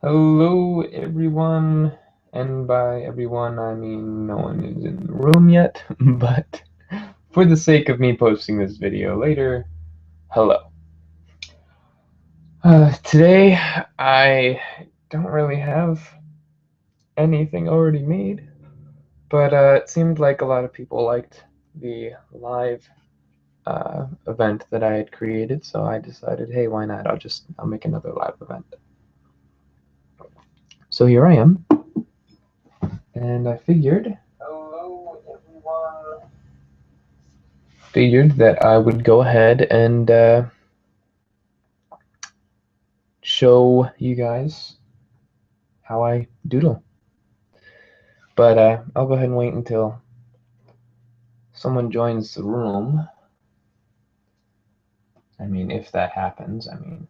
Hello, everyone, and by everyone, I mean no one is in the room yet, but for the sake of me posting this video later, hello. Today, I don't really have anything already made, but it seemed like a lot of people liked the live event that I had created, so I decided, hey, why not? I'll make another live event. So here I am, and I figured, hello, everyone. Figured that I would go ahead and show you guys how I doodle. But I'll go ahead and wait until someone joins the room. I mean, if that happens, I mean,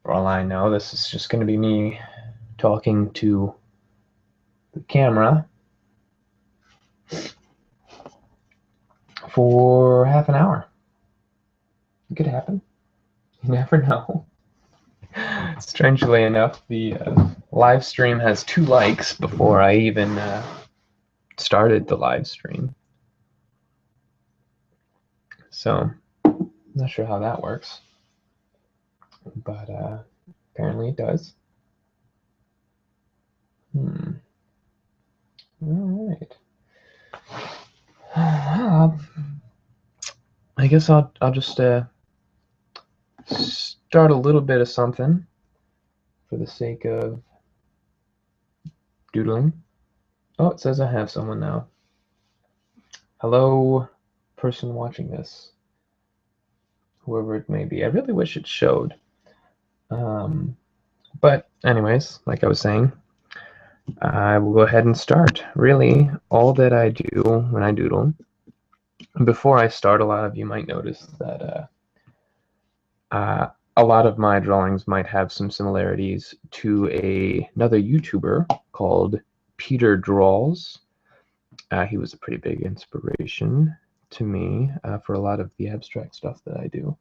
for all I know, this is just going to be me talking to the camera for half an hour. It could happen. You never know. Strangely enough, the live stream has 2 likes before I even started the live stream. So, not sure how that works, but apparently it does. All right. I guess I'll just start a little bit of something for the sake of doodling. Oh, it says I have someone now. Hello, person watching this, whoever it may be. I really wish it showed. But anyways, like I was saying, I will go ahead and start. Really, all that I do when I doodle, before I start, a lot of you might notice that a lot of my drawings might have some similarities to another YouTuber called Peter Draws. He was a pretty big inspiration to me for a lot of the abstract stuff that I do.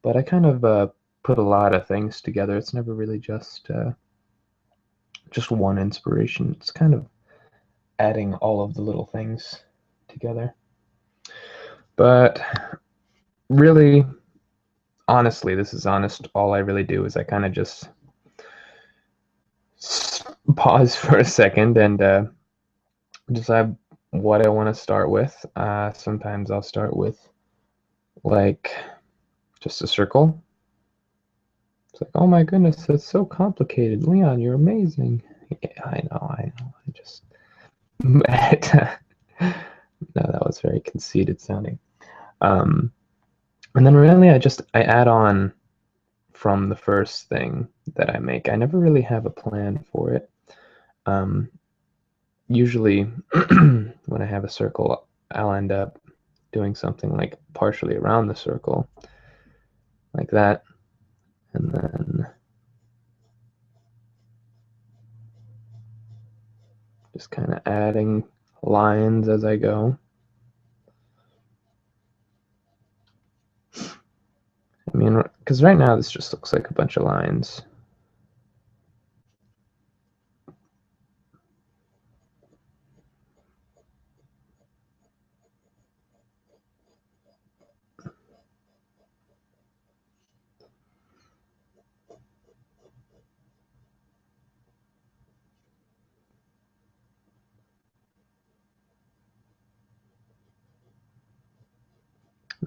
But I kind of put a lot of things together. It's never really just one inspiration. It's kind of adding all of the little things together. But really, honestly, this is honest, all I really do is I kind of just pause for a second and decide what I want to start with. Sometimes I'll start with like just a circle. It's like, oh my goodness, that's so complicated. Leon, you're amazing. Yeah, I know. I just no, that was very conceited sounding. And then really I add on from the first thing that I make. I never really have a plan for it. Usually when I have a circle, I'll end up doing something like partially around the circle, like that, and then just kind of adding lines as I go. I mean, because right now this just looks like a bunch of lines.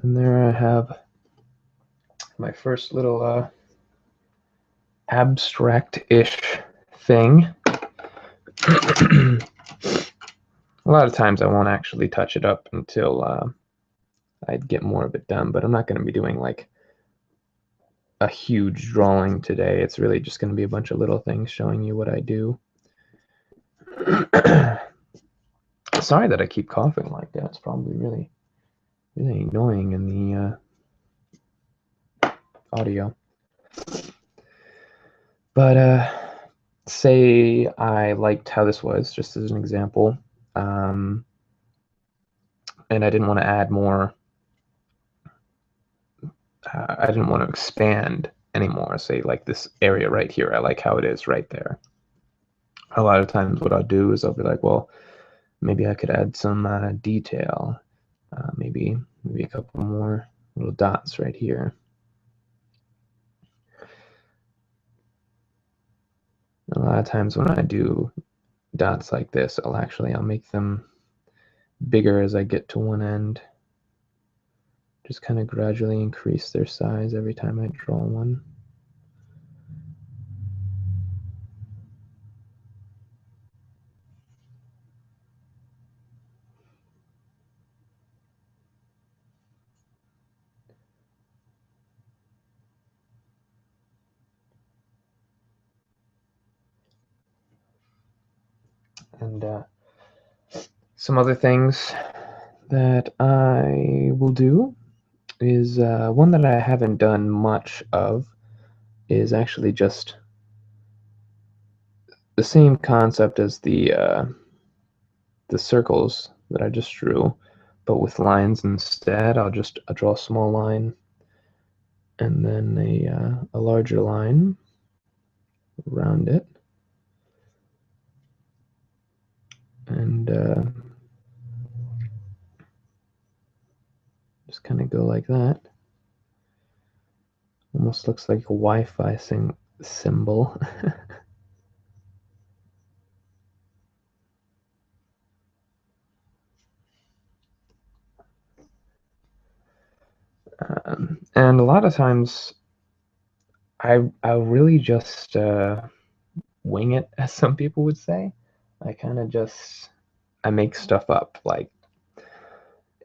And there I have my first little abstract-ish thing. A lot of times I won't actually touch it up until I'd get more of it done, but I'm not going to be doing like a huge drawing today. It's really just going to be a bunch of little things showing you what I do. Sorry that I keep coughing like that. It's probably really annoying in the audio. But say I liked how this was, just as an example, and I didn't want to add more. I didn't want to expand anymore. Say like this area right here, I like how it is right there. A lot of times what I'll do is I'll be like, well, maybe I could add some detail. Maybe a couple more little dots right here. A lot of times when I do dots like this, I'll make them bigger as I get to one end. Just kind of gradually increase their size every time I draw one. And some other things that I will do is one that I haven't done much of is actually just the same concept as the circles that I just drew, but with lines instead. I'll draw a small line and then a larger line around it, and just kind of go like that. Almost looks like a Wi-Fi symbol. And a lot of times I really just wing it, as some people would say. I kind of just I make stuff up. Like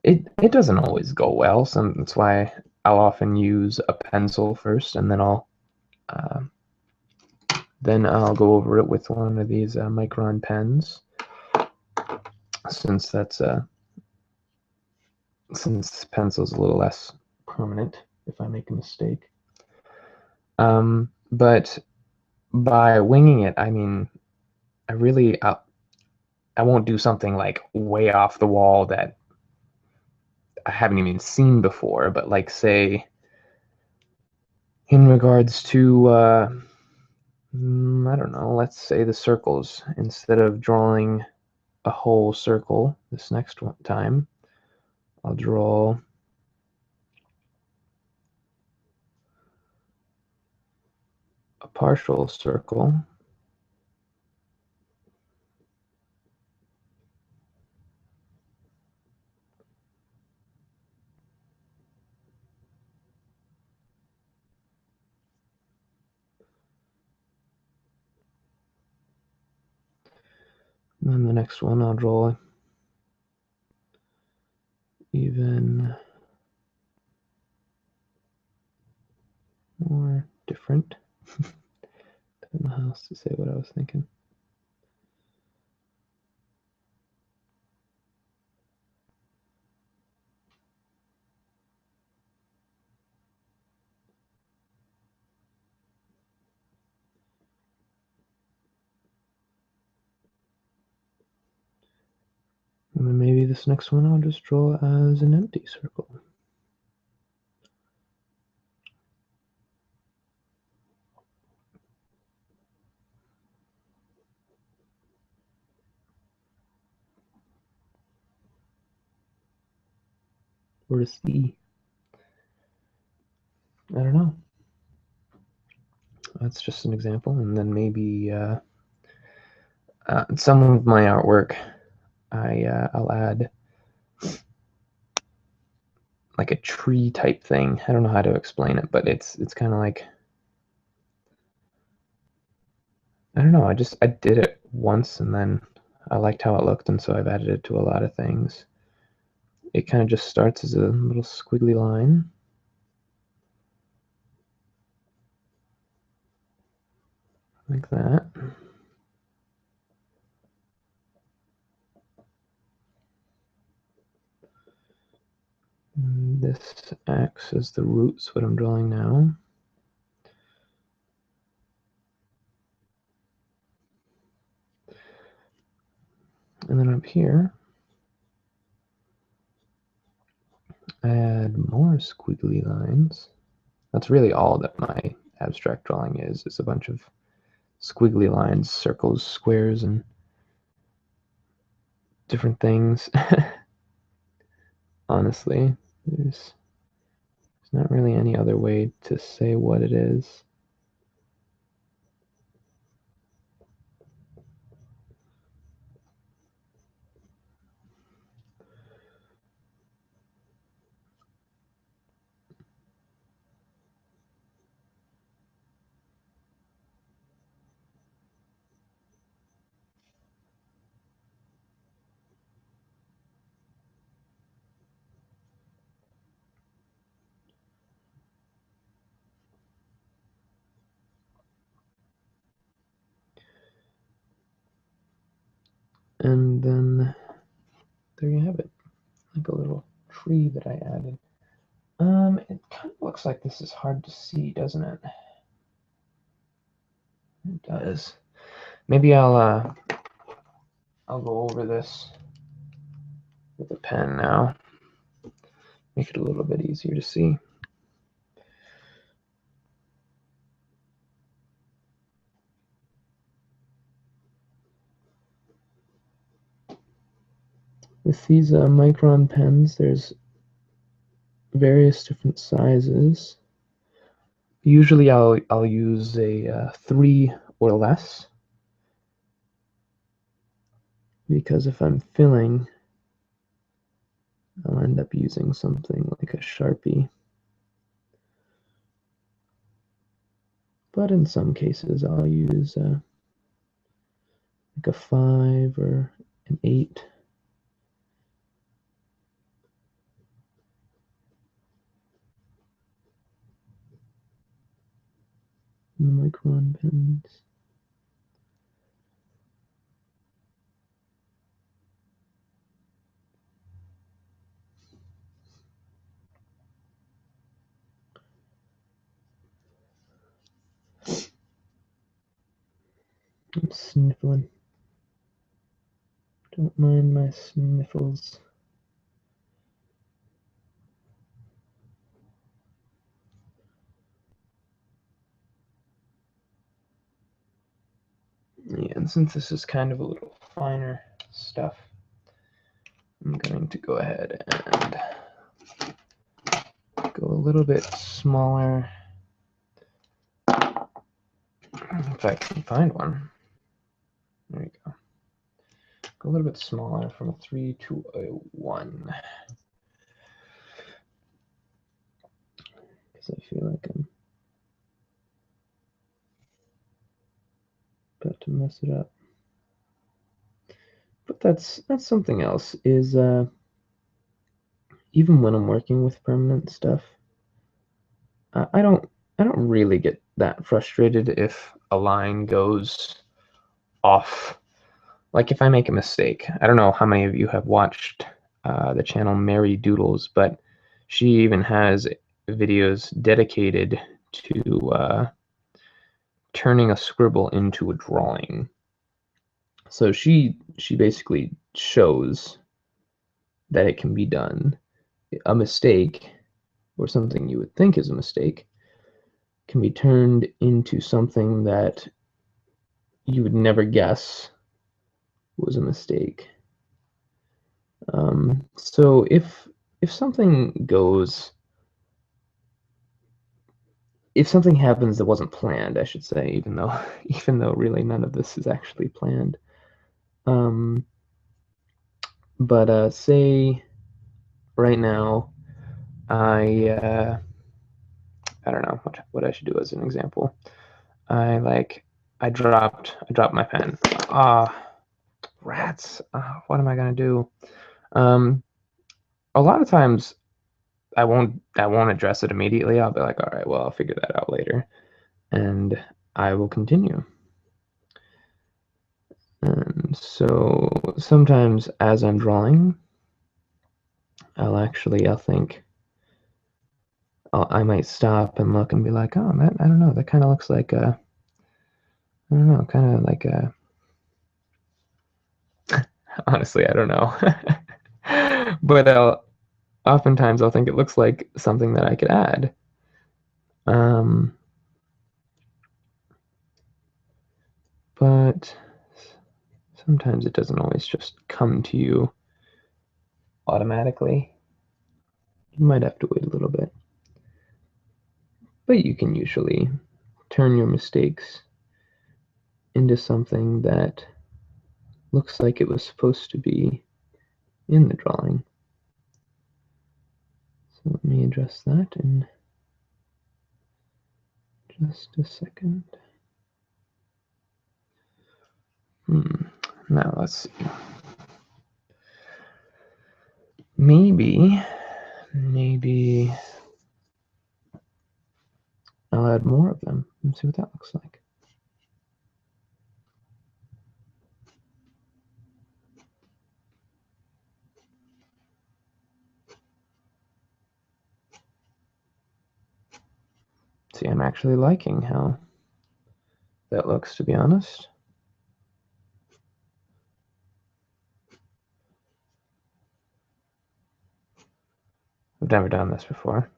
it doesn't always go well. That's why I'll often use a pencil first, and uh, then I'll go over it with one of these Micron pens, since since pencil's a little less permanent if I make a mistake. But by winging it, I mean I won't do something like way off the wall that I haven't even seen before. But like, say, in regards to I don't know, let's say the circles. Instead of drawing a whole circle this next time, I'll draw a partial circle. And then the next one I'll draw even more different. I don't know how else to say what I was thinking. And then maybe this next one I'll just draw as an empty circle. Or a C. I don't know. That's just an example. And then maybe some of my artwork, I'll add like a tree type thing. I don't know how to explain it, but it's kind of like, I don't know. I did it once and then I liked how it looked, and so I've added it to a lot of things. It kind of just starts as a little squiggly line. Like that. And this acts as the roots, what I'm drawing now. And then up here, I add more squiggly lines. That's really all that my abstract drawing is. It's a bunch of squiggly lines, circles, squares, and different things. Honestly, there's not really any other way to say what it is. And then there you have it, like a little tree that I added. It kind of looks like this is hard to see, doesn't it? It does. Maybe I'll go over this with a pen now. Make it a little bit easier to see. With these micron pens, there's various different sizes. Usually I'll use a 3 or less, because if I'm filling, I'll end up using something like a Sharpie. But in some cases I'll use like a 5 or an 8. Micron pens. I'm sniffling. Don't mind my sniffles. Yeah, and since this is kind of a little finer stuff, I'm going to go ahead and go a little bit smaller. If I can find one. There you go. Go a little bit smaller, from a 3 to a 1. Because I feel like I'm about to mess it up. But that's something else, is even when I'm working with permanent stuff, I don't really get that frustrated if a line goes off. Like if I make a mistake. I don't know how many of you have watched the channel Mary Doodles, but she even has videos dedicated to turning a scribble into a drawing. So she basically shows that it can be done. A mistake, or something you would think is a mistake, can be turned into something that you would never guess was a mistake. So if something goes, if something happens that wasn't planned, I should say, even though really none of this is actually planned. But say right now I don't know what I should do as an example. I dropped my pen. Rats. What am I gonna do? A lot of times I won't address it immediately. I'll be like, all right, well, I'll figure that out later, and I will continue. And so sometimes as I'm drawing, I'll think, I might stop and look and be like, oh, that, I don't know, that kind of looks like a, I don't know, kind of like a, honestly, I don't know. But oftentimes I'll think it looks like something that I could add. that sometimes it doesn't always just come to you automatically. You might have to wait a little bit. But you can usually turn your mistakes into something that looks like it was supposed to be in the drawing. So let me address that in just a second. Now let's see. Maybe I'll add more of them and see what that looks like. See, I'm actually liking how that looks, to be honest. I've never done this before.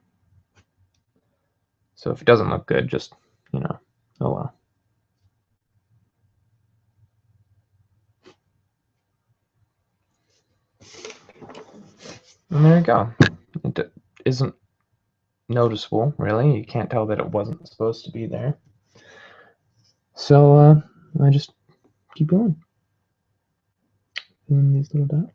So if it doesn't look good, just, you know, oh well. And there you go. It isn't noticeable, really. You can't tell that it wasn't supposed to be there. So I just keep going. Filling these little dots.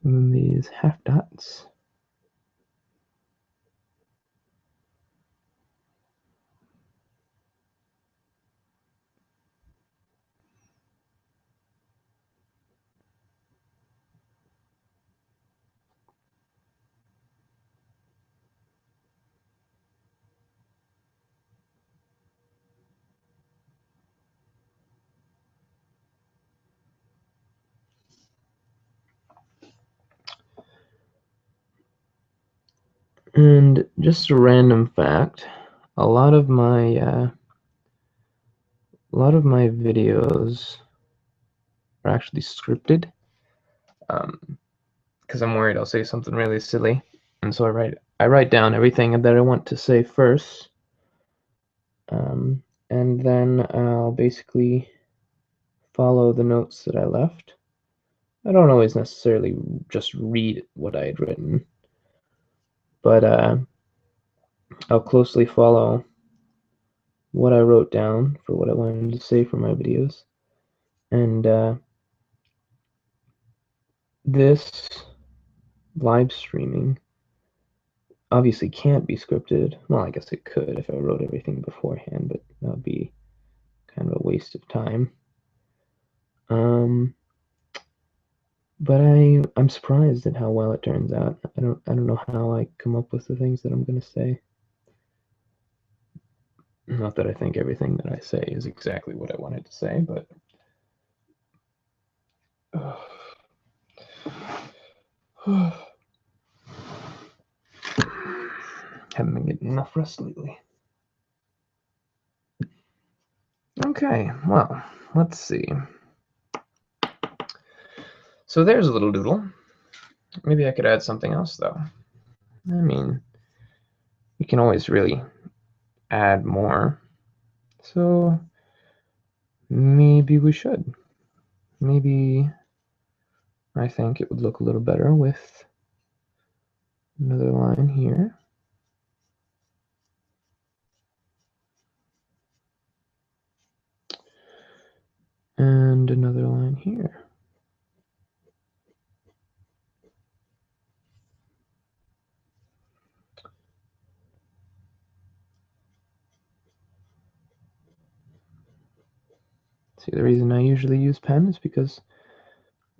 And then these half dots. And just a random fact, a lot of my videos are actually scripted, because I'm worried I'll say something really silly, and so I write down everything that I want to say first, and then I'll basically follow the notes that I left. I don't always necessarily just read what I had written, but I'll closely follow what I wrote down for what I wanted to say for my videos. And this live streaming obviously can't be scripted. Well, I guess it could if I wrote everything beforehand, but that would be kind of a waste of time. But I'm surprised at how well it turns out. I don't know how I come up with the things that I'm gonna say. Not that I think everything that I say is exactly what I wanted to say, but haven't been getting enough rest lately. Okay, well, let's see. So there's a little doodle. Maybe I could add something else, though. I mean, you can always really add more. So maybe we should. Maybe I think it would look a little better with another line here. And another line here. See, the reason I usually use pen is because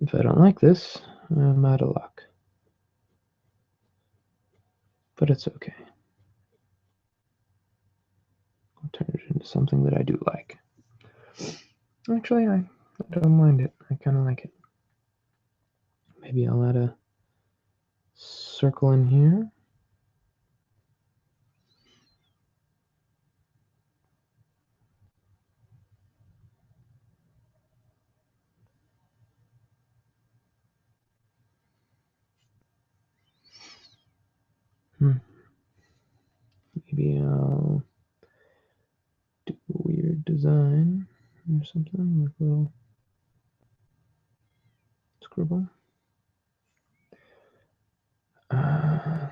if I don't like this, I'm out of luck. But it's okay. I'll turn it into something that I do like. Actually, I don't mind it. I kind of like it. Maybe I'll add a circle in here. Maybe I'll do a weird design or something, like a little scribble. I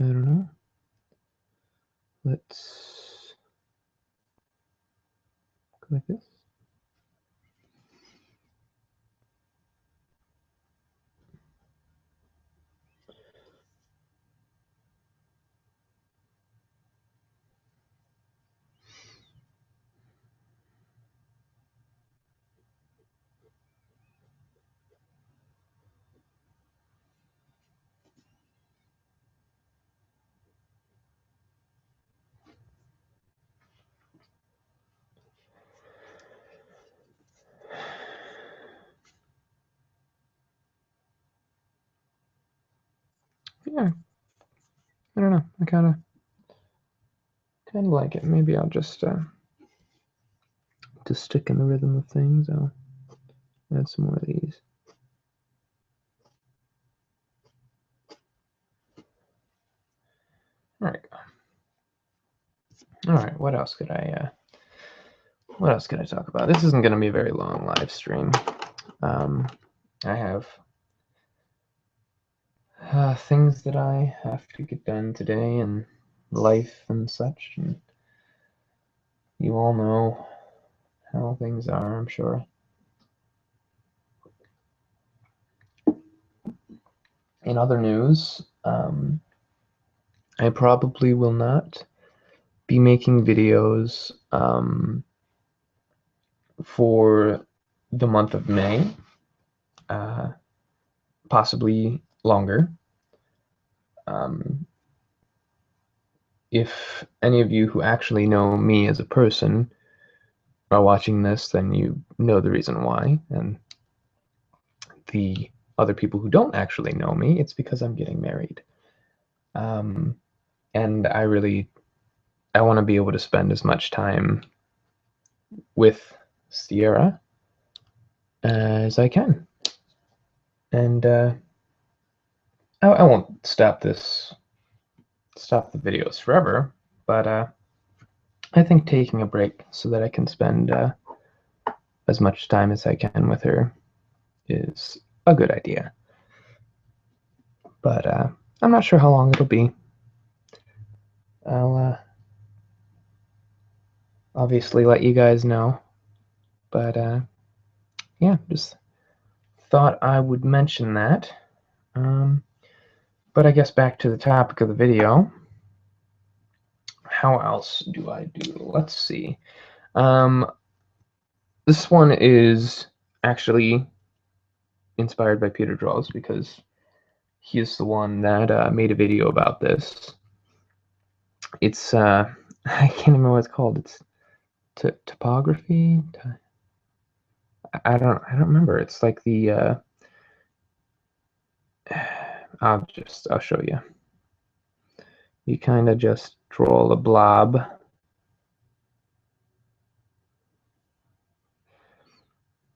don't know. Let's go like this. Yeah, I don't know. I kind of like it. Maybe I'll just to stick in the rhythm of things, I'll add some more of these. All right. All right. What else could I talk about? This isn't going to be a very long live stream. I have things that I have to get done today, and life and such, and you all know how things are, I'm sure. In other news, I probably will not be making videos for the month of May, possibly longer. If any of you who actually know me as a person are watching this, then you know the reason why. And the other people who don't actually know me, it's because I'm getting married. And I want to be able to spend as much time with Sierra as I can. And I won't stop the videos forever, but I think taking a break so that I can spend as much time as I can with her is a good idea. But I'm not sure how long it'll be. I'll obviously let you guys know. But yeah, just thought I would mention that. But I guess back to the topic of the video. How else do I do? Let's see. This one is actually inspired by Peter Draws because he is the one that made a video about this. It's I can't remember what it's called. It's topography. I don't remember. It's like the I'll show you. You kind of just draw a blob.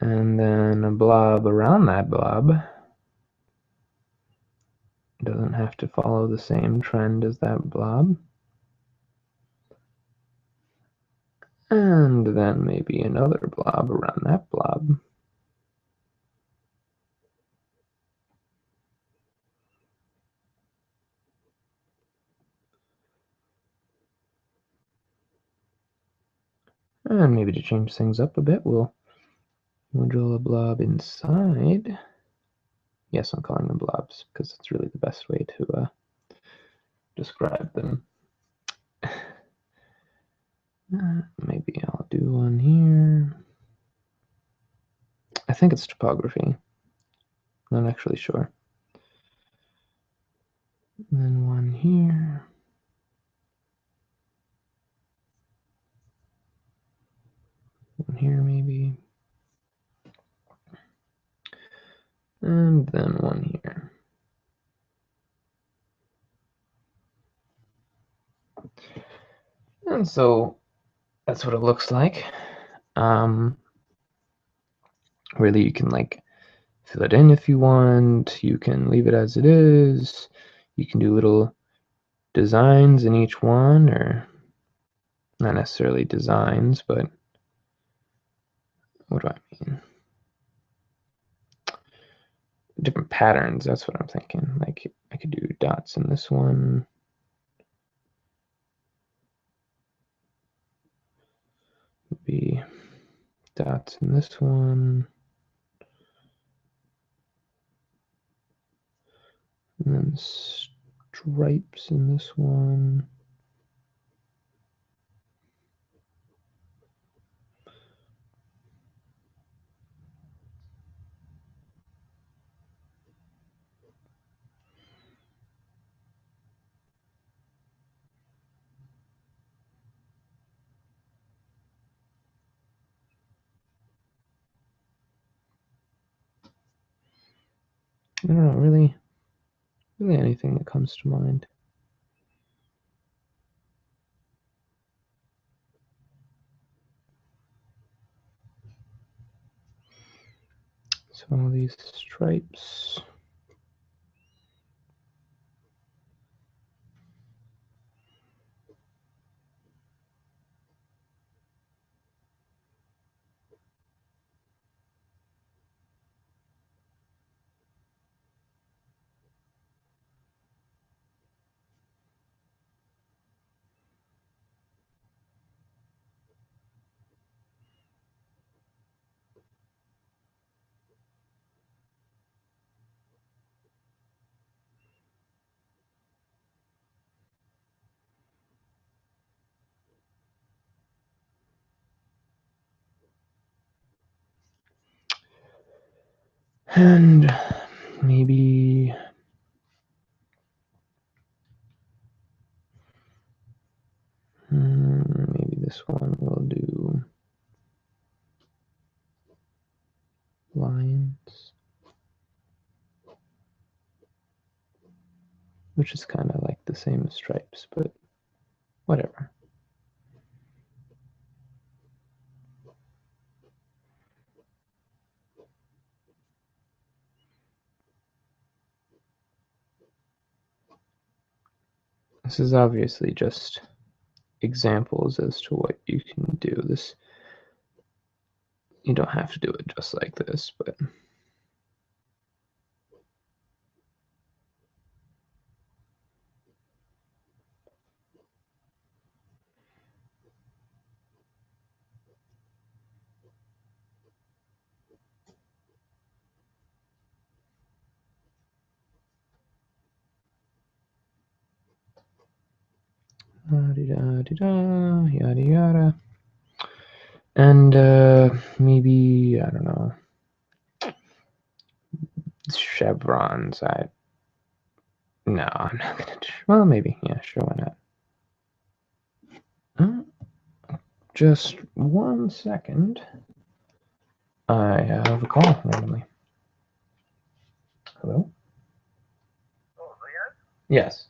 And then a blob around that blob. It doesn't have to follow the same trend as that blob. And then maybe another blob around that blob. And maybe to change things up a bit, we'll draw a blob inside. Yes, I'm calling them blobs because it's really the best way to describe them. Maybe I'll do one here. I think it's topography. Not actually sure. And then one here. One here maybe. And then one here. So that's what it looks like. Really, you can like fill it in if you want. You can leave it as it is. You can do little designs in each one, or not necessarily designs, but what do I mean? Different patterns, that's what I'm thinking. Like I could do dots in this one. Be dots in this one. And then stripes in this one. I don't know, really anything that comes to mind. So all these stripes. And maybe this one will do lines, which is kind of like the same as stripes, but whatever. This is obviously just examples as to what you can do. This, you don't have to do it just like this, but da-di-da-di-da, yada yada. And maybe, I don't know, chevrons. No, I'm not gonna. Well, maybe, yeah, sure, why not? Just 1 second. I have a call randomly. Hello? Oh, Yes.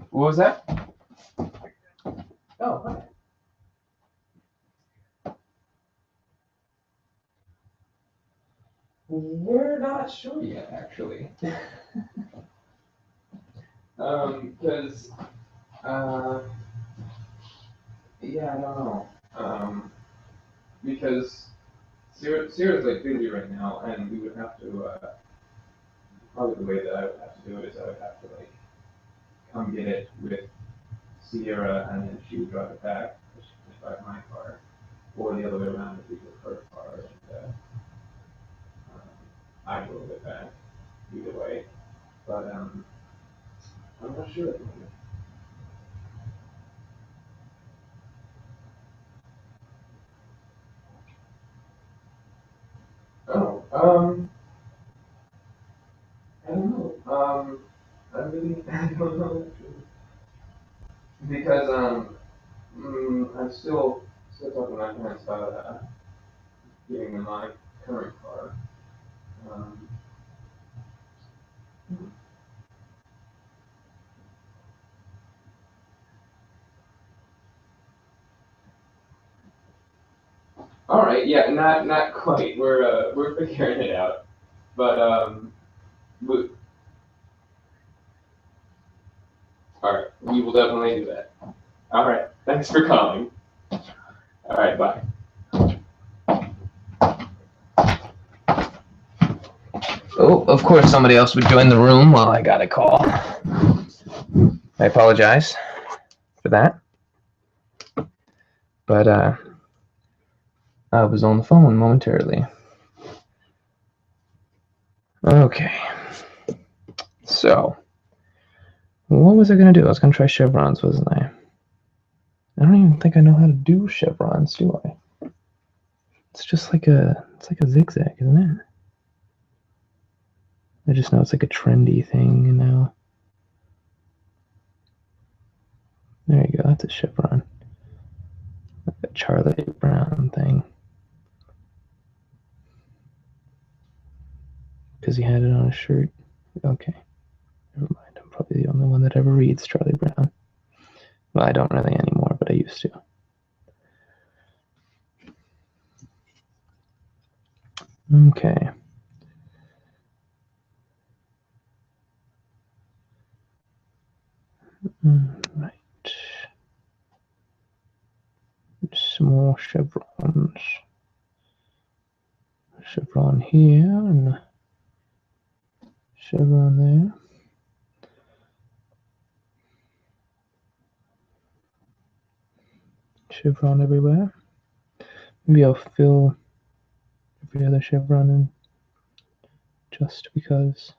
What was that? Oh, hi. We're not sure yet, actually. Because, yeah, I don't know. Because Sierra's like busy right now, and we would have to, probably the way that I would have to do it is I would have to, like, come get it with Sierra, and then she would drive it back, she could just drive my car, or the other way around, if we took her car, and, I drove it back, either way. But, I'm not sure at the moment. Oh, I don't know. I really, I don't know actually. Because I'm still talking to my parents about getting them my current car. Um, All right, yeah, not quite. We're figuring it out, but we, all right, we will definitely do that. All right, thanks for calling. All right, bye. Oh, of course, somebody else would join the room while I got a call. I apologize for that, but I was on the phone momentarily. Okay, so what was I gonna do? I was gonna try chevrons, wasn't I? I don't even think I know how to do chevrons, do I? It's just like it's like a zigzag, isn't it? I just know it's like a trendy thing, you know. There you go, that's a chevron. Like a Charlie Brown thing. Because he had it on his shirt. Okay, never mind. I'm probably the only one that ever reads Charlie Brown. Well, I don't really anymore, but I used to. Okay. Right. Small chevrons. Chevron here and chevron there. Chevron everywhere. Maybe I'll fill every other chevron in just because.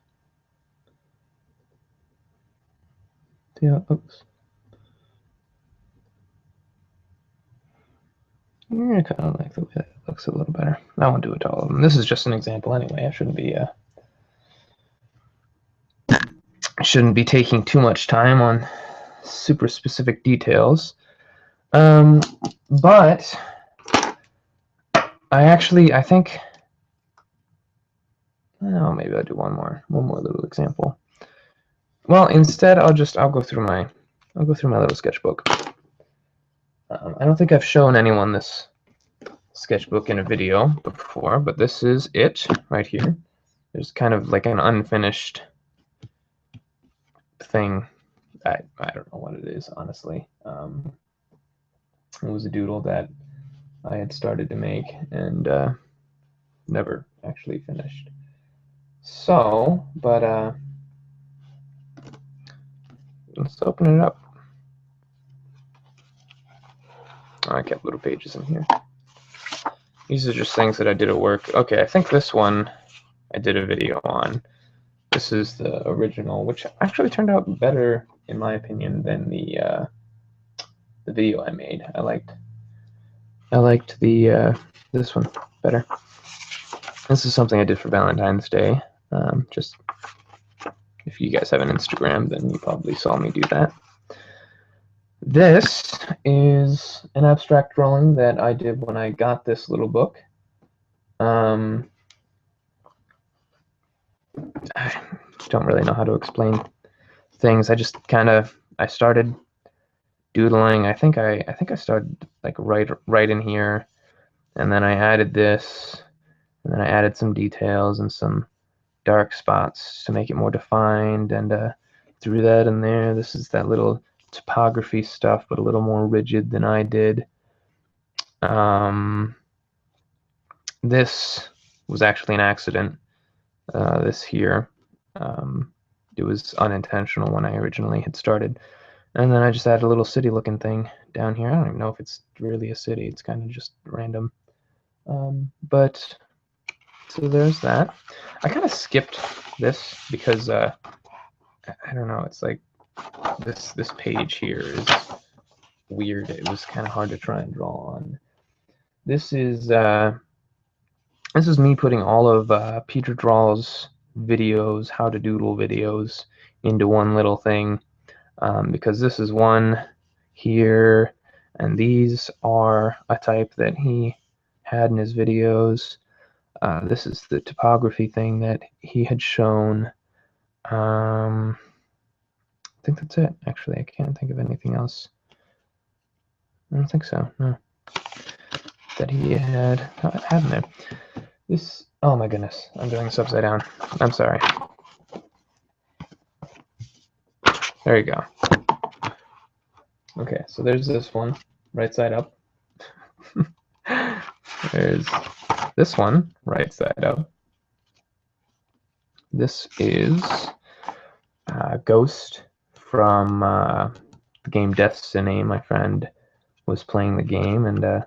See how it looks. I kind of like the way that it looks a little better. I won't do it to all of them. This is just an example anyway. I shouldn't be taking too much time on super specific details. But I think, oh, maybe I'll do one more little example. Well, instead I'll go through my little sketchbook. I don't think I've shown anyone this sketchbook in a video before, but this is it right here. There's kind of like an unfinished thing. I don't know what it is, honestly. It was a doodle that I had started to make and never actually finished. So, but let's open it up. Oh, I kept little pages in here. These are just things that I did at work. Okay, I think this one I did a video on. This is the original, which actually turned out better, in my opinion, than the video I made. I liked the this one better. This is something I did for Valentine's Day. Just if you guys have an Instagram, then you probably saw me do that. This is an abstract drawing that I did when I got this little book. I don't really know how to explain things. I just I started doodling. I think I started like right in here, and then I added this, and then I added some details and some dark spots to make it more defined, and threw that in there. This is that little typography stuff, but a little more rigid than I did. This was actually an accident. This here, it was unintentional when I originally had started. And then I just added a little city-looking thing down here. I don't even know if it's really a city. It's kind of just random. But so there's that. I kind of skipped this because I don't know. It's like this page here is weird. It was kind of hard to try and draw on. This is me putting all of Peter Draw's videos, how to doodle videos, into one little thing. Because this is one here, and these are a type that he had in his videos. This is the typography thing that he had shown. I think that's it, actually. I can't think of anything else. I don't think so, no. that he had in there. This, oh my goodness, I'm doing this upside down. I'm sorry. There you go. Okay, so there's this one, right side up. There's this one, right side up. This is Ghost from the game Destiny. My friend was playing the game and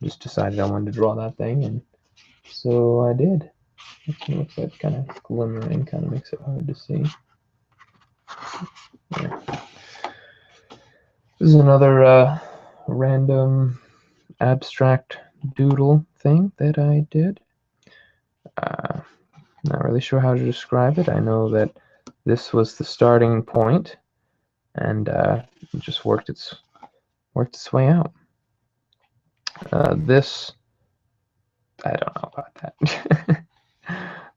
just decided I wanted to draw that thing, and so I did. It looks like kind of glimmering, kind of makes it hard to see. Yeah. This is another random abstract doodle thing that I did. Not really sure how to describe it. I know that this was the starting point, and it just worked its way out. This, I don't know about that,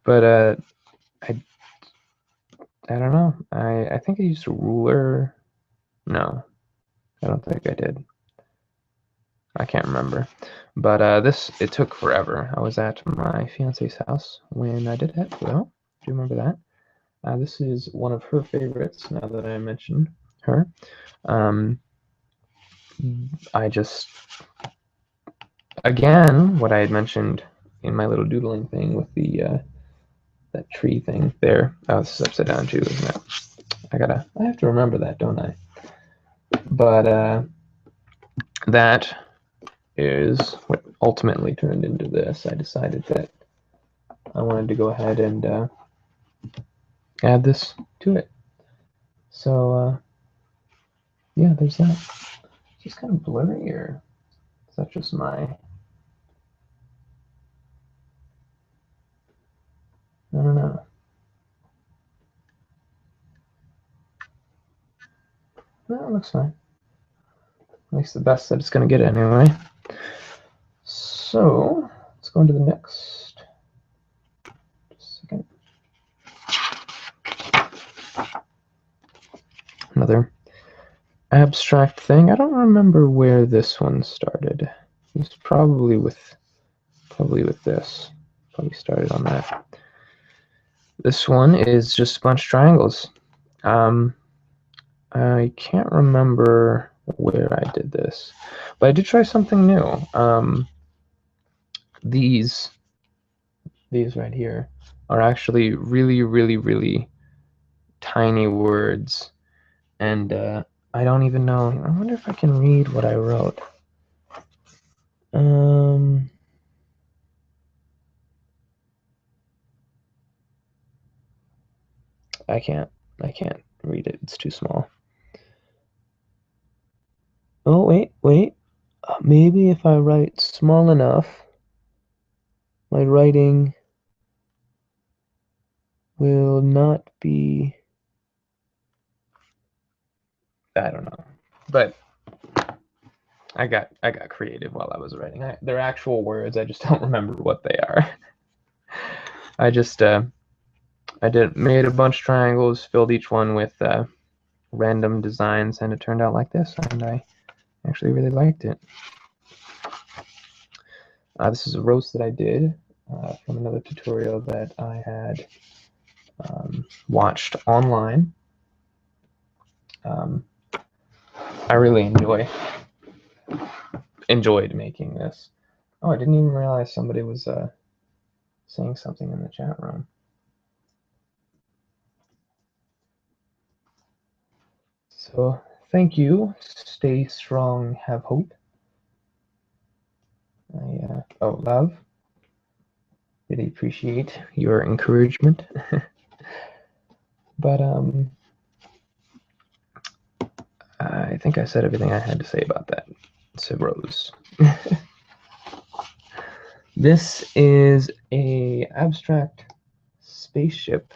but I don't know. I think I used a ruler. No, I don't think I did. I can't remember. But it took forever. I was at my fiance's house when I did that. Well, do you remember that? This is one of her favorites, now that I mentioned her. I just, again, what I had mentioned in my little doodling thing with the that tree thing there. Oh, this is upside down too, isn't it? I have to remember that, don't I? But that is what ultimately turned into this. I decided that I wanted to go ahead and add this to it. So yeah, there's that. It's just kind of blurry, or is that just my... I don't know. No, it looks fine. At least the best that it's going to get anyway. So let's go into the next. Just a second. Another abstract thing. I don't remember where this one started. It's probably with this. Probably started on that. This one is just a bunch of triangles. I can't remember where I did this, but I did try something new. These right here are actually really, really, really tiny words, and I don't even know. I wonder if I can read what I wrote. I can't read it. It's too small. Oh, wait. Maybe if I write small enough, my writing will not be... I don't know. But I got creative while I was writing. They're actual words. I just don't remember what they are. I just made a bunch of triangles, filled each one with random designs, and it turned out like this, and I actually really liked it. This is a roast that I did from another tutorial that I had watched online. I really enjoyed making this. Oh, I didn't even realize somebody was saying something in the chat room. So thank you. Stay strong, have hope. Love. Really appreciate your encouragement. But I think I said everything I had to say about that. So Rose. This is a abstract spaceship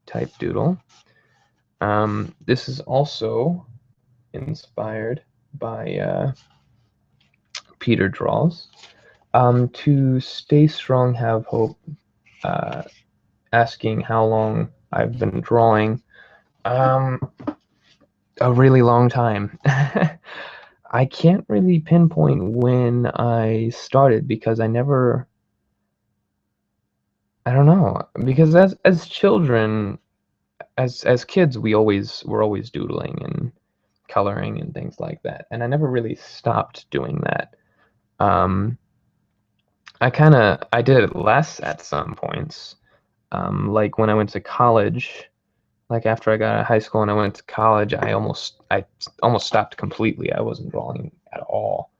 type doodle. This is also inspired by Peter Draws. To stay strong, have hope. Asking how long I've been drawing. A really long time. I can't really pinpoint when I started because I don't know, because as children, as kids, we're always doodling and coloring and things like that, and I never really stopped doing that. Um, I did it less at some points. Like when I went to college, like after I got out of high school and I went to college, I almost stopped completely. I wasn't drawing at all.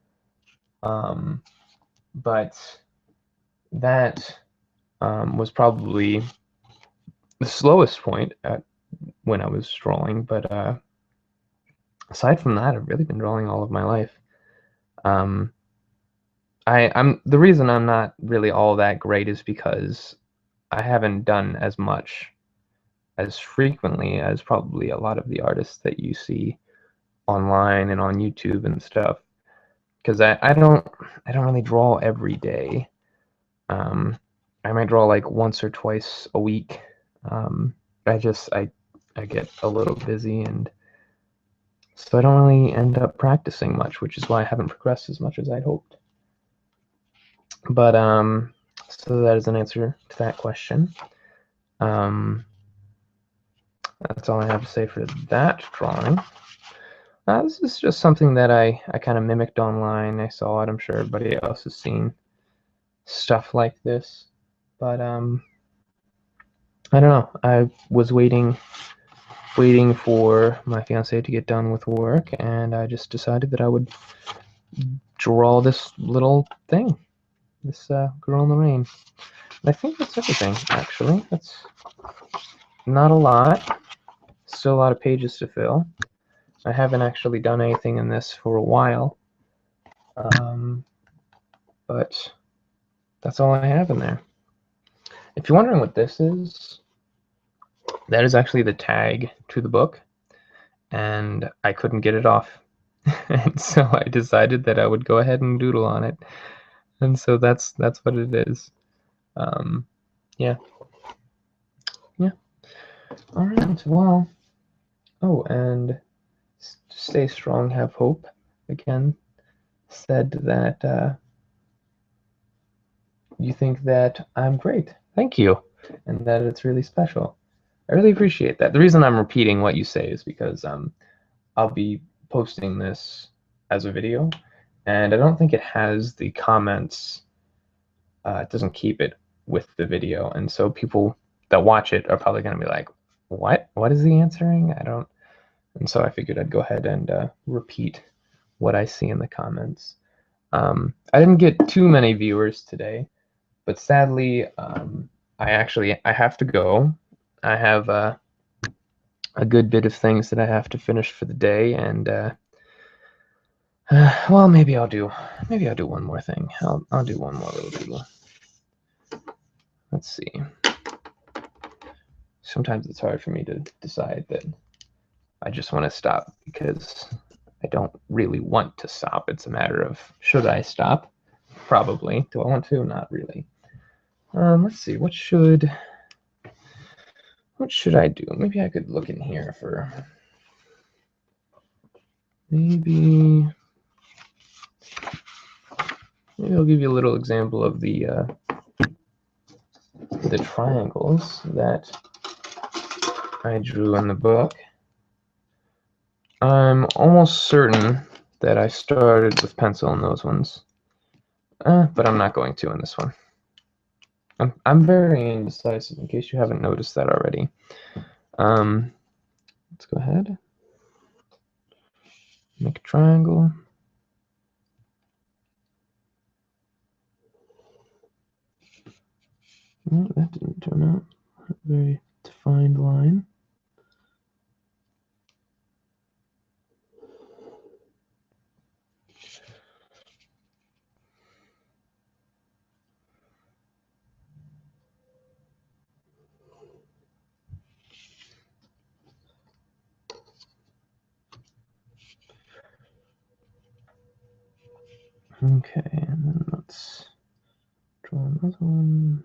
Um, but that was probably the slowest point at when I was drawing. But aside from that, I've really been drawing all of my life. Um, I'm the reason I'm not really all that great is because I haven't done as much as frequently as probably a lot of the artists that you see online and on YouTube and stuff. Because I don't really draw every day. Um, I might draw like once or twice a week. Um, I just I get a little busy, and so I don't really end up practicing much, which is why I haven't progressed as much as I'd hoped. But so that is an answer to that question. Um, that's all I have to say for that drawing. This is just something that I kind of mimicked online. I saw it. I'm sure everybody else has seen stuff like this. But I don't know. I was waiting for my fiance to get done with work, and I just decided that I would draw this little thing, this girl in the rain. And I think that's everything, actually. That's not a lot. Still a lot of pages to fill. I haven't actually done anything in this for a while, but that's all I have in there. If you're wondering what this is, that is actually the tag to the book, and I couldn't get it off. And so I decided that I would go ahead and doodle on it. And so that's what it is. Um, yeah, yeah. All right. Well. Oh, and stay strong, have hope. Again, said that you think that I'm great. Thank you, and that it's really special. I really appreciate that. The reason I'm repeating what you say is because I'll be posting this as a video, and I don't think it has the comments. It doesn't keep it with the video, and so people that watch it are probably going to be like, "What? What is he answering? I don't." And so I figured I'd go ahead and repeat what I see in the comments. I didn't get too many viewers today, but sadly, I have to go. I have a good bit of things that I have to finish for the day, and well, maybe I'll do one more thing. I'll do one more little doodle. Let's see. Sometimes it's hard for me to decide that I just want to stop because I don't really want to stop. It's a matter of should I stop? Probably. Do I want to? Not really. Let's see. What should I do? Maybe I could look in here for maybe I'll give you a little example of the triangles that I drew in the book. I'm almost certain that I started with pencil in those ones, but I'm not going to in this one. I'm very indecisive, in case you haven't noticed that already. Let's go ahead. Make a triangle. Oh, that didn't turn out a very defined line. Okay, and then let's draw another one.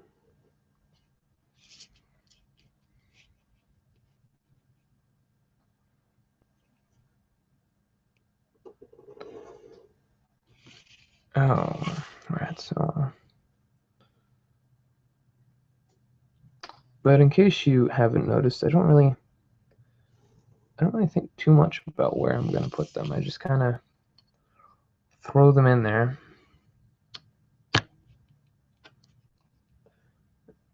Oh, right, so. But in case you haven't noticed, I don't really think too much about where I'm going to put them. I just kind of throw them in there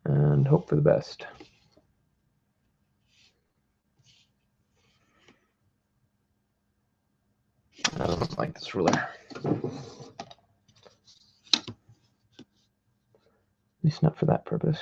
and hope for the best. I don't like this ruler. At least not for that purpose.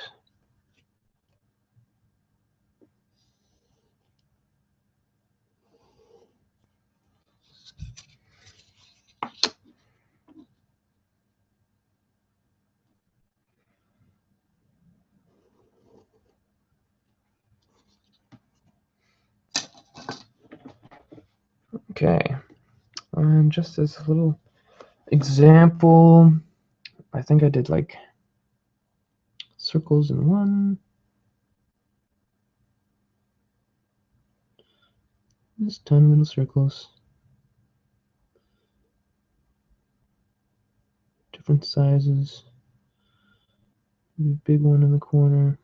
Okay, and just as a little example, I think I did like circles in one. Just tiny little circles. Different sizes. Big one in the corner.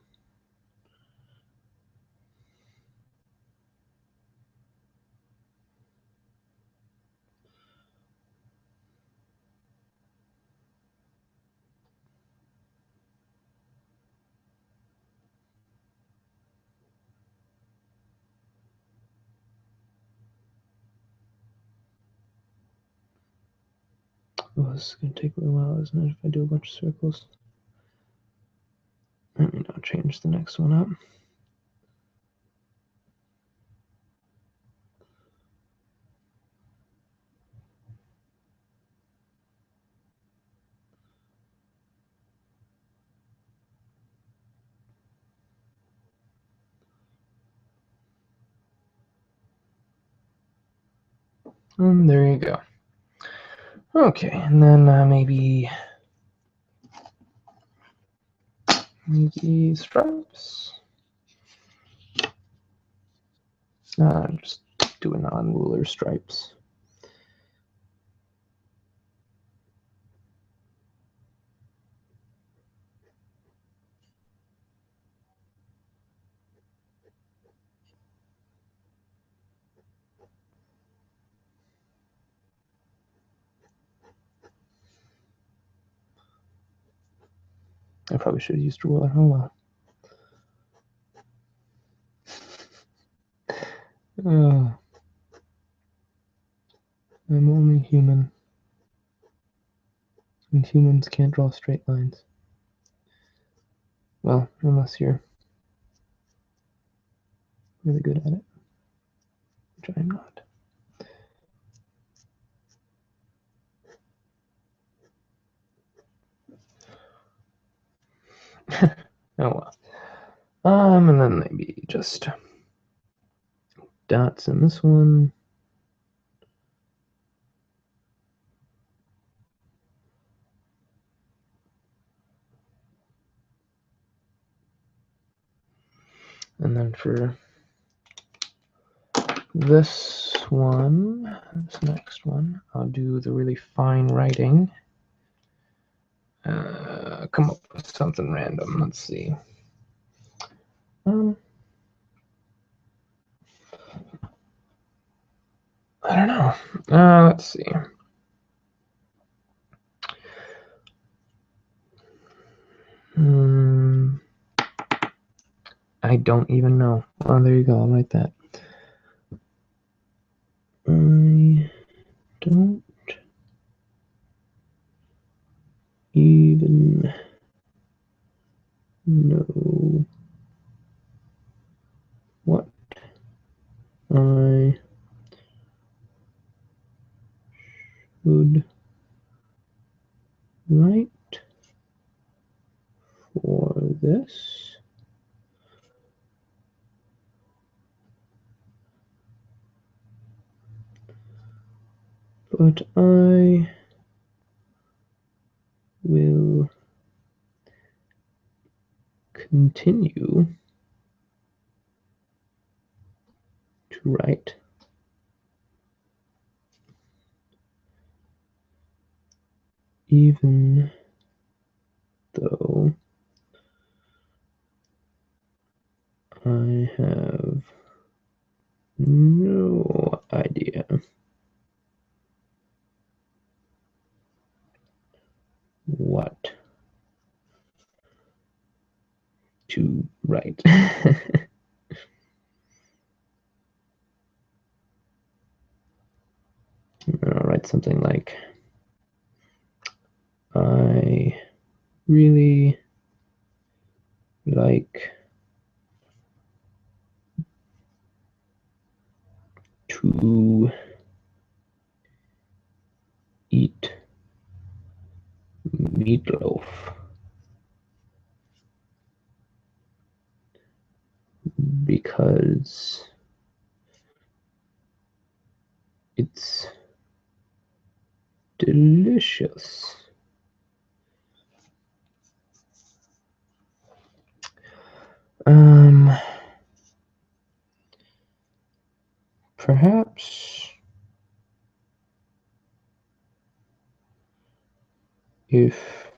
Oh, this is going to take a little while, isn't it, if I do a bunch of circles? Let me now change the next one up. And there you go. Okay, and then maybe stripes. Just do a non-ruler stripes. I probably should have used a ruler. Oh well. I'm only human, and humans can't draw straight lines. Well, unless you're really good at it, which I'm not. Oh well. And then maybe just dots in this one. And then for this one, this next one, I'll do the really fine writing. Come up with something random. Let's see. I don't know. Let's see. I don't even know. Oh, there you go. I'll write that. I don't even know what I should write for this. But I will continue to write even though I have no idea what to write. I'll write something like, I really like to eat meatloaf because it's delicious. Perhaps if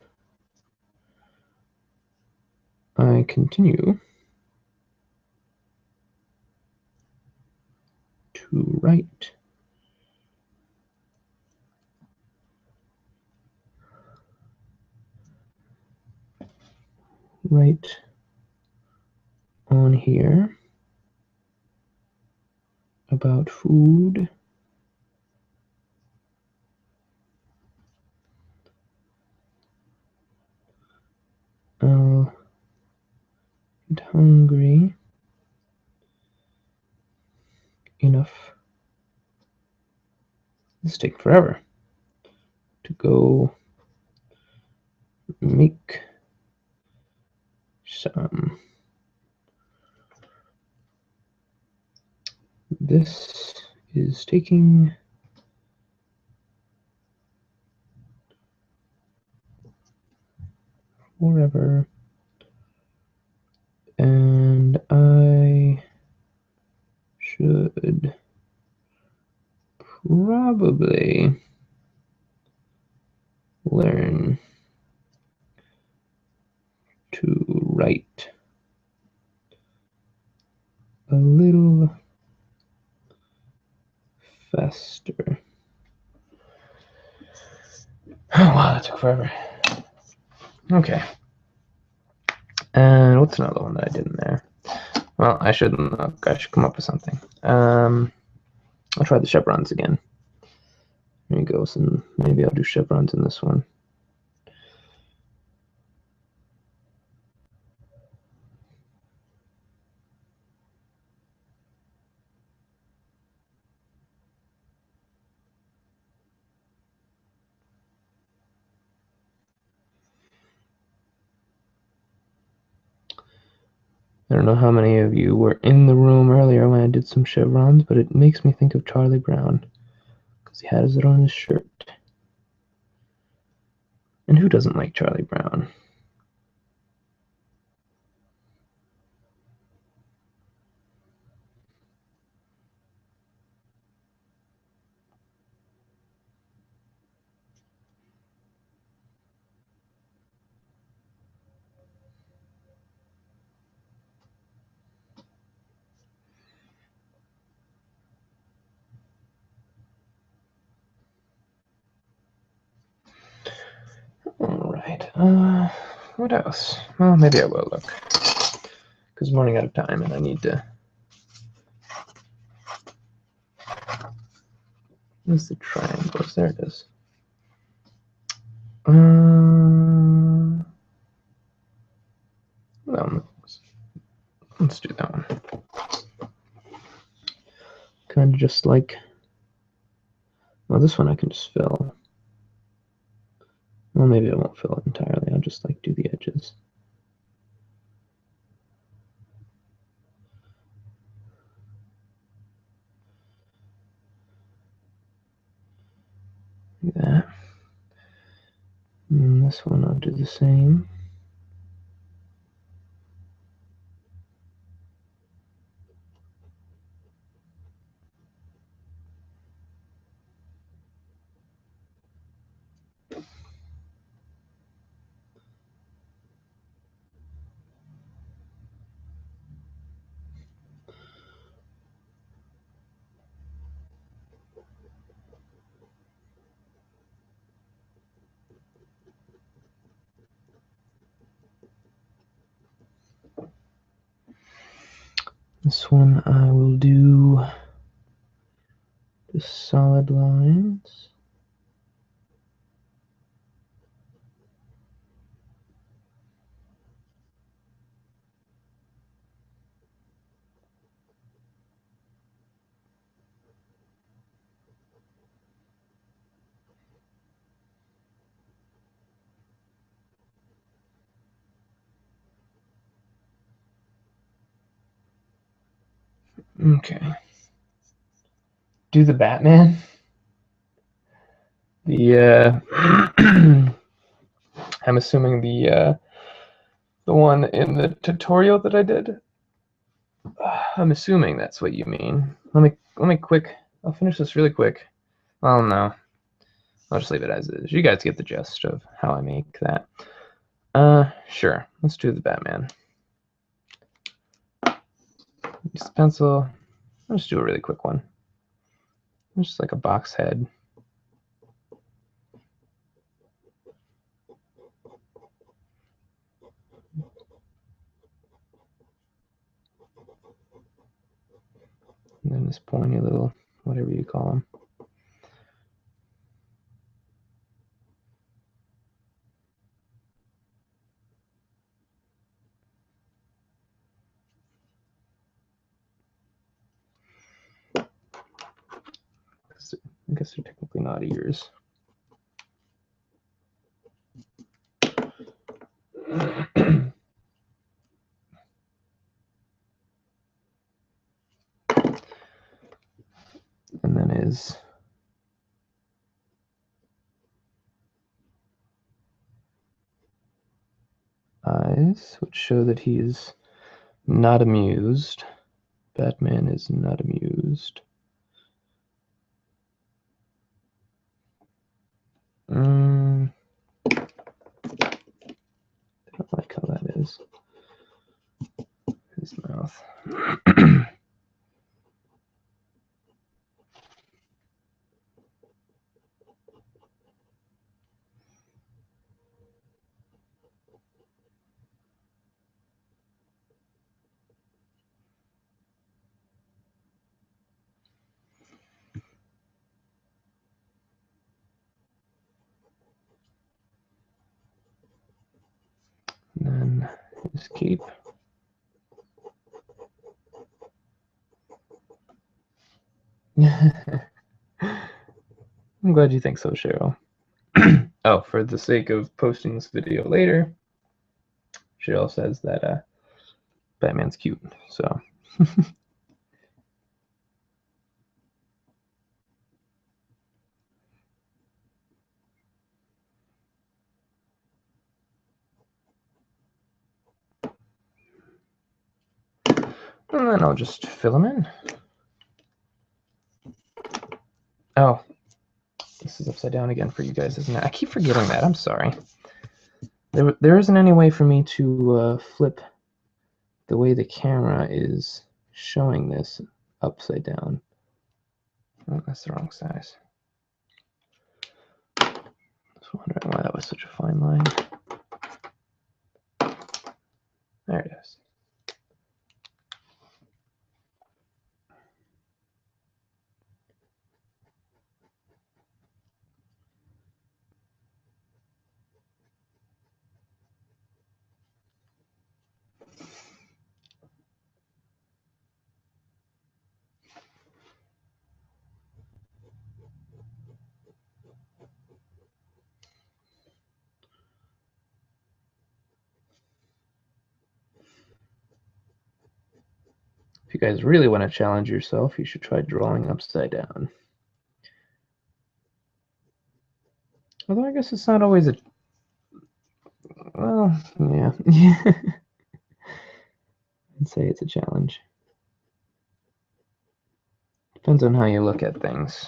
I continue to write on here about food, I'll get hungry enough. This take forever to go make some. This is taking forever, and I should probably learn to write a little faster. Oh wow, that took forever. Okay. And what's another one that I did in there? Well, I should come up with something. I'll try the chevrons again. Here we go. So maybe I'll do chevrons in this one. I don't know how many of you were in the room earlier when I did some chevrons, but it makes me think of Charlie Brown because he has it on his shirt. And who doesn't like Charlie Brown? All right. What else? Well, maybe I will look because I'm running out of time and I need to. Where's the triangles? There it is. Well, let's do that one. Kind of just like. Well, this one I can just fill. Well, maybe I won't fill it entirely. I'll just like do the edges. Do that. And this one I'll do the same. This one I will do just solid lines. Okay. Do the Batman. The I'm assuming the one in the tutorial that I did. I'm assuming that's what you mean. Let me quick. I'll finish this really quick. Well, no, I'll just leave it as is. You guys get the gist of how I make that. Sure. Let's do the Batman. Use the pencil. I'll just do a really quick one. Just like a box head. And then this pointy little, whatever you call them. I guess they're technically not ears. And then his eyes, which show that he's not amused. Batman is not amused. I don't like how that is. His mouth. And then his cape. I'm glad you think so, Cheryl. Oh, for the sake of posting this video later, Cheryl says that Batman's cute, so. And then I'll just fill him in. Oh, this is upside down again for you guys, isn't it? I keep forgetting that. I'm sorry. There isn't any way for me to flip the way the camera is showing this upside down. Oh, that's the wrong size. I was wondering why that was such a fine line. There it is. If you guys really want to challenge yourself, you should try drawing upside down. Although I guess it's not always a... Well, yeah. I'd say it's a challenge. Depends on how you look at things.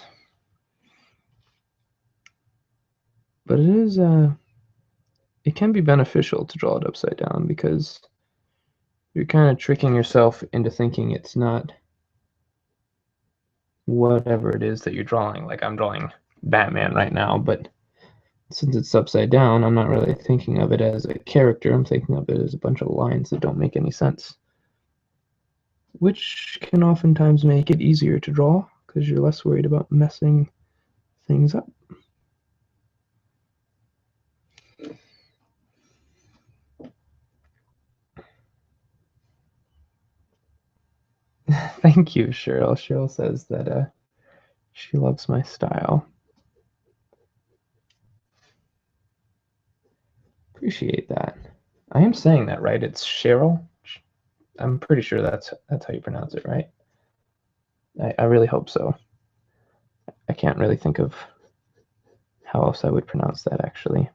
But it is, it can be beneficial to draw it upside down because you're kind of tricking yourself into thinking it's not whatever it is that you're drawing. Like I'm drawing Batman right now, but since it's upside down, I'm not really thinking of it as a character. I'm thinking of it as a bunch of lines that don't make any sense. which can oftentimes make it easier to draw because you're less worried about messing things up. Thank you, Cheryl. Cheryl says that she loves my style. Appreciate that. I am saying that right. It's Cheryl. I'm pretty sure that's how you pronounce it, right? I really hope so. I can't really think of how else I would pronounce that actually.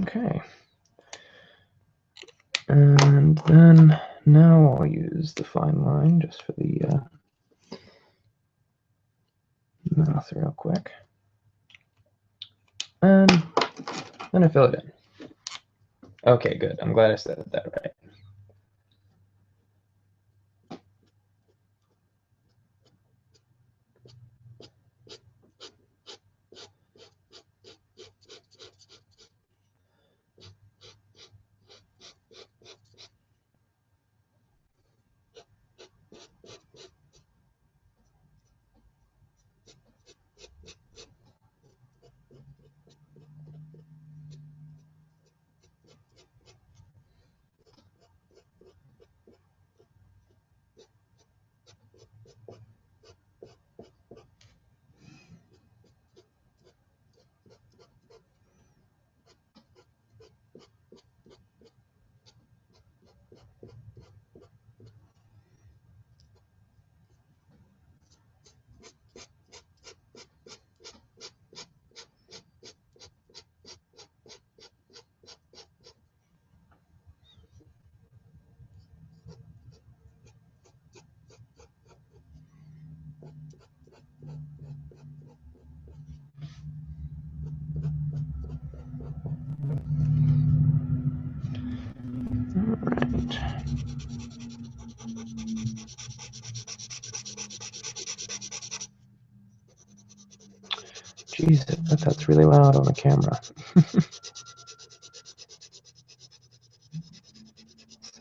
Okay. And then now I'll use the fine line just for the mouth real quick. And then I fill it in. Okay, good. I'm glad I said that right. Alright. Jeez, that's really loud on the camera.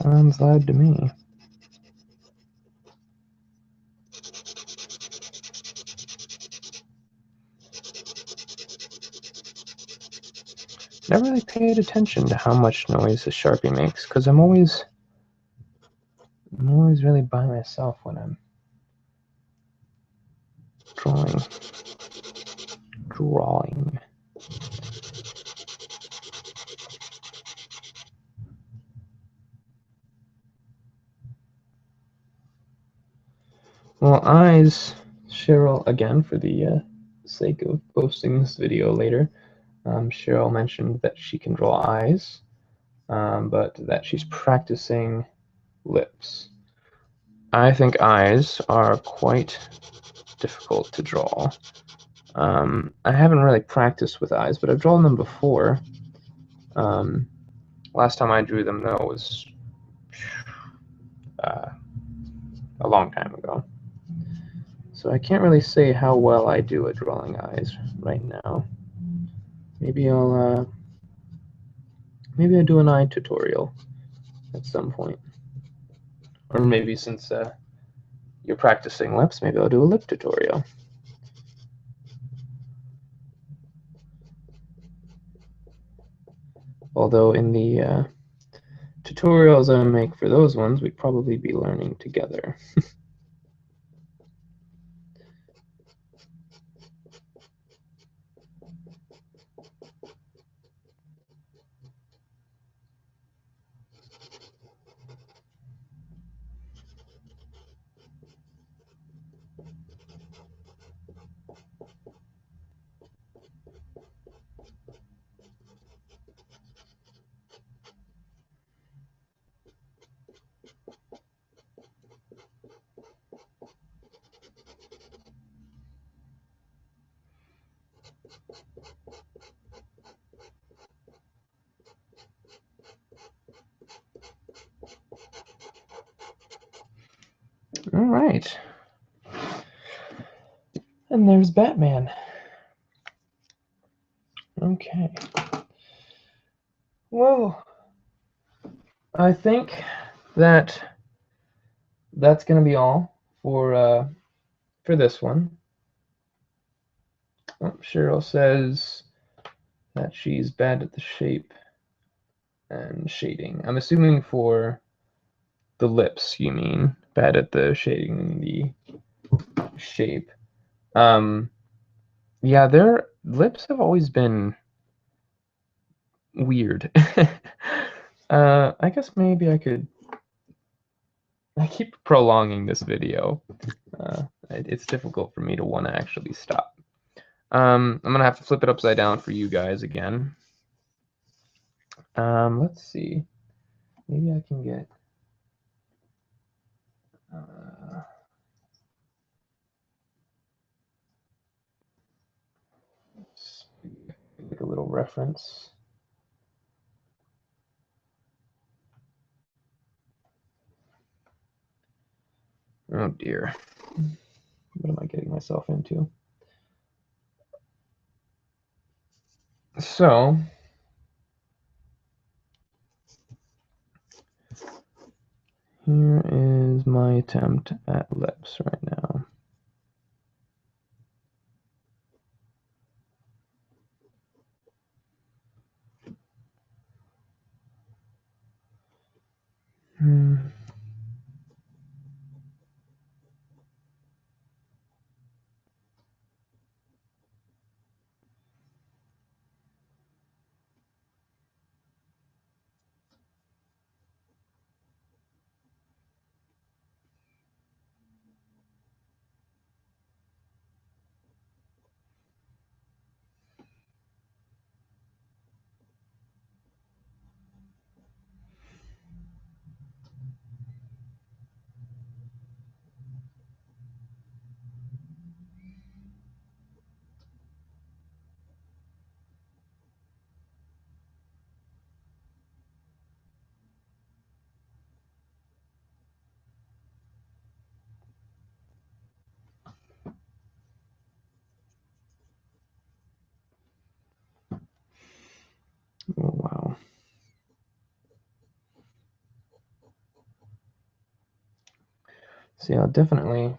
Sounds loud to me. Never really paid attention to how much noise a Sharpie makes because I'm always really by myself when I'm drawing. Well, eyes, Cheryl, again, for the sake of posting this video later, Cheryl mentioned that she can draw eyes, but that she's practicing lips. I think eyes are quite difficult to draw. I haven't really practiced with eyes, but I've drawn them before. Last time I drew them, though, was a long time ago. So I can't really say how well I do at drawing eyes right now. Maybe I'll do an eye tutorial at some point. Or maybe since you're practicing lips, maybe I'll do a lip tutorial. Although in the tutorials I make for those ones, we'd probably be learning together. All right. And there's Batman. Okay. Well, I think that that's gonna be all for this one. Oh, Cheryl says that she's bad at the shape and shading. I'm assuming for the lips, you mean bad at the shading and the shape. Yeah, their lips have always been weird. I guess maybe I keep prolonging this video. It's difficult for me to want to actually stop. I'm gonna have to flip it upside down for you guys again. Let's see. Maybe I can get. Like a little reference. Oh dear. What am I getting myself into? So, here is my attempt at lips right now. Oh wow. See, I'll definitely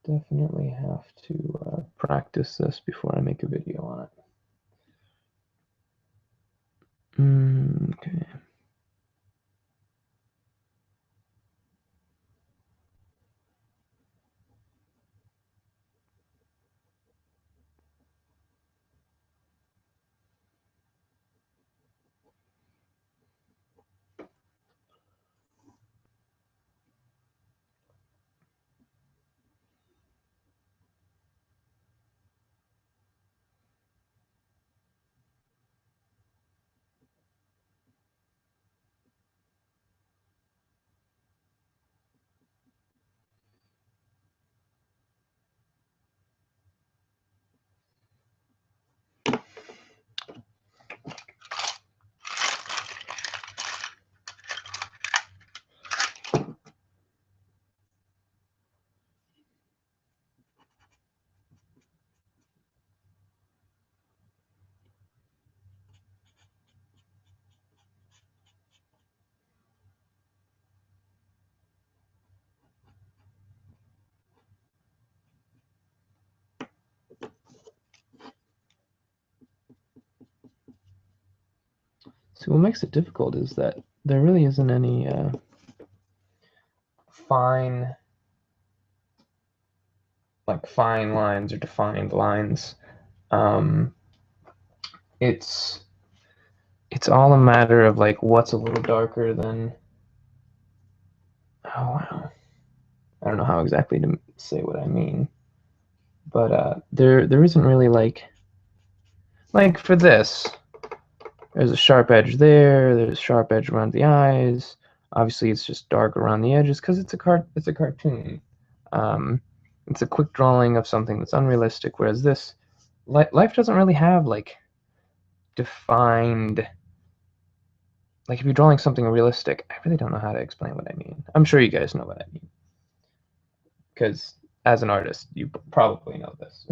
have to practice this before I make a video on it. Okay. So what makes it difficult is that there really isn't any fine lines or defined lines. It's all a matter of like what's a little darker than. Oh wow. I don't know how exactly to say what I mean, but there isn't really like for this. There's a sharp edge there. There's a sharp edge around the eyes. Obviously, it's just dark around the edges because it's a cartoon. It's a quick drawing of something that's unrealistic, whereas this, life doesn't really have, like, defined... Like, if you're drawing something realistic, I really don't know how to explain what I mean. I'm sure you guys know what I mean. Because, as an artist, you probably know this.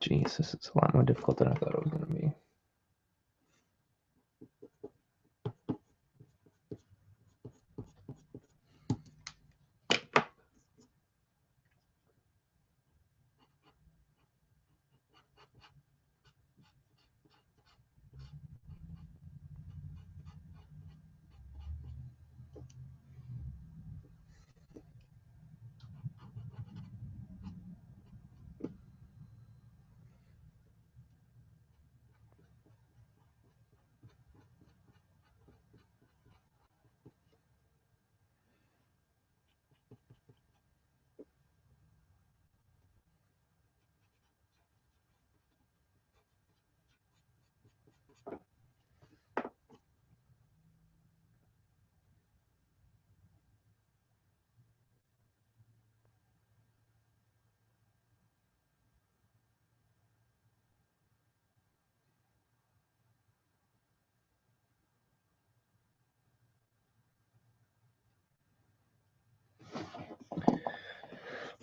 Jeez, this is a lot more difficult than I thought it was going to be.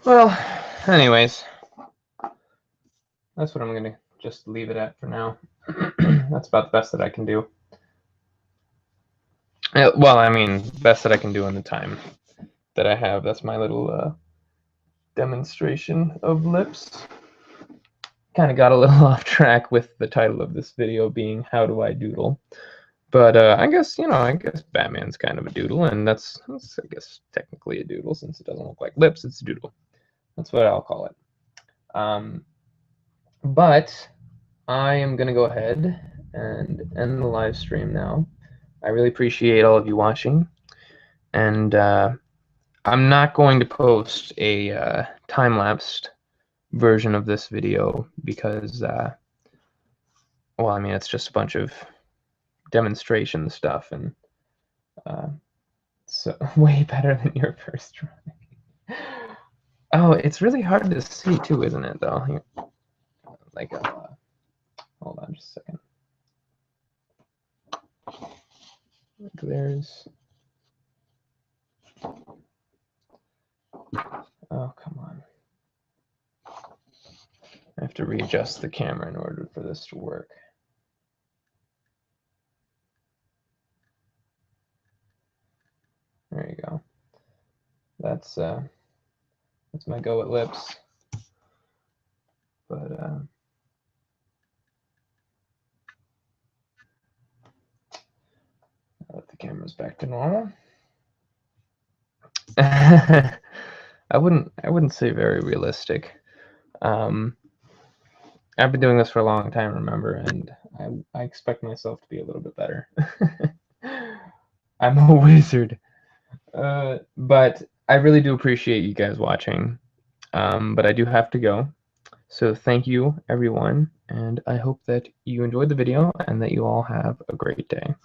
Well, anyways, that's what I'm going to just leave it at for now. That's about the best that I can do. Well, I mean, best that I can do in the time that I have. That's my little demonstration of lips. Kind of got a little off track with the title of this video being How Do I Doodle? But I guess, I guess Batman's kind of a doodle, and that's I guess, technically a doodle since it doesn't look like lips, it's a doodle. That's what I'll call it. But I am going to go ahead and end the live stream now. I really appreciate all of you watching, and I'm not going to post a time-lapsed version of this video because, well, I mean, it's just a bunch of demonstration stuff, and so way better than your first try. Oh, it's really hard to see too, isn't it, though? Here, like, hold on just a second. There's... Oh, come on. I have to readjust the camera in order for this to work. There you go. That's my go at lips. But let the cameras back to normal. I wouldn't say very realistic. I've been doing this for a long time, remember, and I expect myself to be a little bit better. I'm a wizard. But I really do appreciate you guys watching. But I do have to go. So thank you, everyone, and I hope that you enjoyed the video and that you all have a great day.